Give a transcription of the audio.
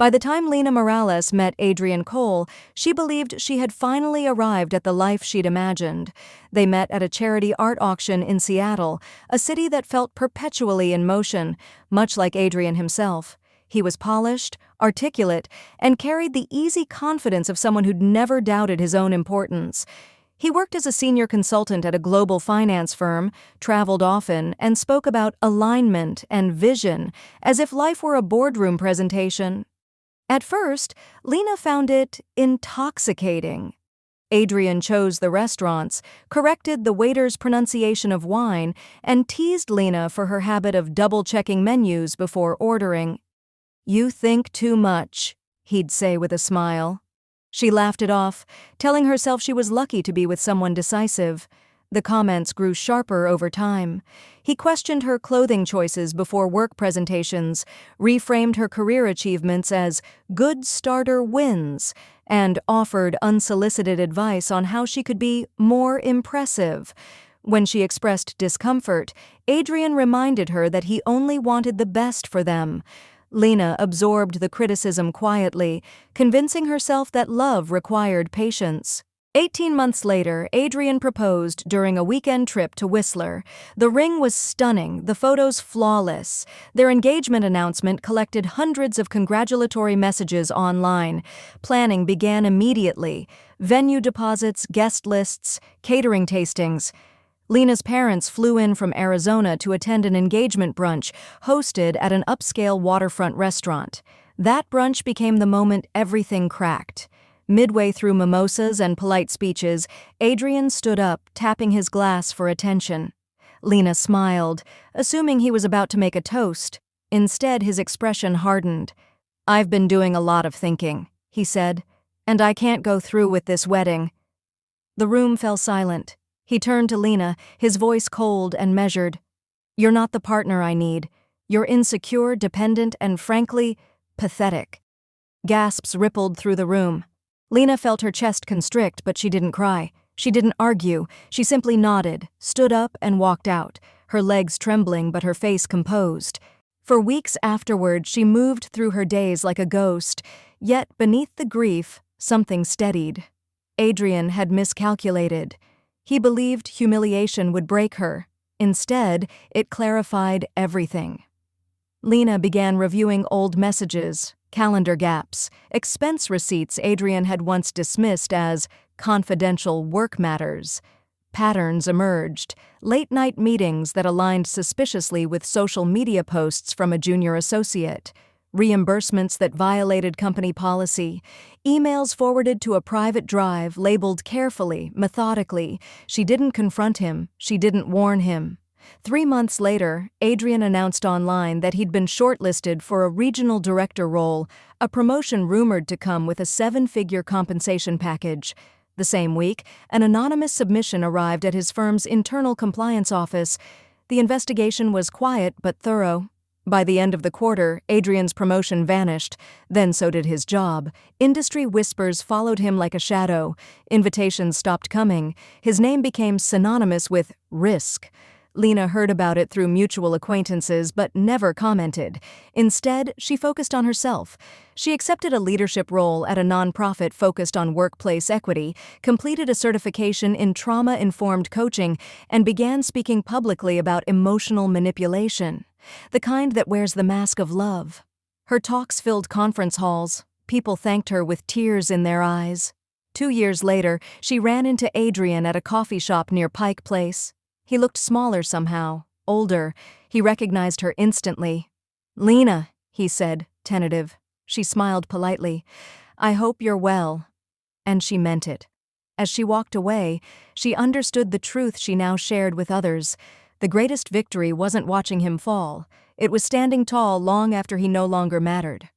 By the time Lena Morales met Adrian Cole, she believed she had finally arrived at the life she'd imagined. They met at a charity art auction in Seattle, a city that felt perpetually in motion, much like Adrian himself. He was polished, articulate, and carried the easy confidence of someone who'd never doubted his own importance. He worked as a senior consultant at a global finance firm, traveled often, and spoke about alignment and vision as if life were a boardroom presentation. At first, Lena found it intoxicating. Adrian chose the restaurants, corrected the waiter's pronunciation of wine, and teased Lena for her habit of double-checking menus before ordering. "You think too much," he'd say with a smile. She laughed it off, telling herself she was lucky to be with someone decisive. The comments grew sharper over time. He questioned her clothing choices before work presentations, reframed her career achievements as good starter wins, and offered unsolicited advice on how she could be more impressive. When she expressed discomfort, Adrian reminded her that he only wanted the best for them. Lena absorbed the criticism quietly, convincing herself that love required patience. 18 months later, Adrian proposed during a weekend trip to Whistler. The ring was stunning, the photos flawless. Their engagement announcement collected hundreds of congratulatory messages online. Planning began immediately. Venue deposits, guest lists, catering tastings. Lena's parents flew in from Arizona to attend an engagement brunch hosted at an upscale waterfront restaurant. That brunch became the moment everything cracked. Midway through mimosas and polite speeches, Adrian stood up, tapping his glass for attention. Lena smiled, assuming he was about to make a toast. Instead, his expression hardened. "I've been doing a lot of thinking," he said, "and I can't go through with this wedding." The room fell silent. He turned to Lena, his voice cold and measured. "You're not the partner I need. You're insecure, dependent, and frankly, pathetic." Gasps rippled through the room. Lena felt her chest constrict, but she didn't cry. She didn't argue. She simply nodded, stood up, and walked out, her legs trembling but her face composed. For weeks afterward, she moved through her days like a ghost, yet beneath the grief, something steadied. Adrian had miscalculated. He believed humiliation would break her. Instead, it clarified everything. Lena began reviewing old messages, calendar gaps, expense receipts Adrian had once dismissed as confidential work matters. Patterns emerged, late-night meetings that aligned suspiciously with social media posts from a junior associate, reimbursements that violated company policy, emails forwarded to a private drive labeled carefully, methodically. She didn't confront him, she didn't warn him. 3 months later, Adrian announced online that he'd been shortlisted for a regional director role, a promotion rumored to come with a 7-figure compensation package. The same week, an anonymous submission arrived at his firm's internal compliance office. The investigation was quiet but thorough. By the end of the quarter, Adrian's promotion vanished. Then so did his job. Industry whispers followed him like a shadow. Invitations stopped coming. His name became synonymous with risk. Lena heard about it through mutual acquaintances but never commented. Instead, she focused on herself. She accepted a leadership role at a nonprofit focused on workplace equity, completed a certification in trauma-informed coaching, and began speaking publicly about emotional manipulation, the kind that wears the mask of love. Her talks filled conference halls. People thanked her with tears in their eyes. 2 years later, she ran into Adrian at a coffee shop near Pike Place. He looked smaller somehow, older. He recognized her instantly. "Lena," he said, tentative. She smiled politely. "I hope you're well." And she meant it. As she walked away, she understood the truth she now shared with others. The greatest victory wasn't watching him fall. It was standing tall long after he no longer mattered.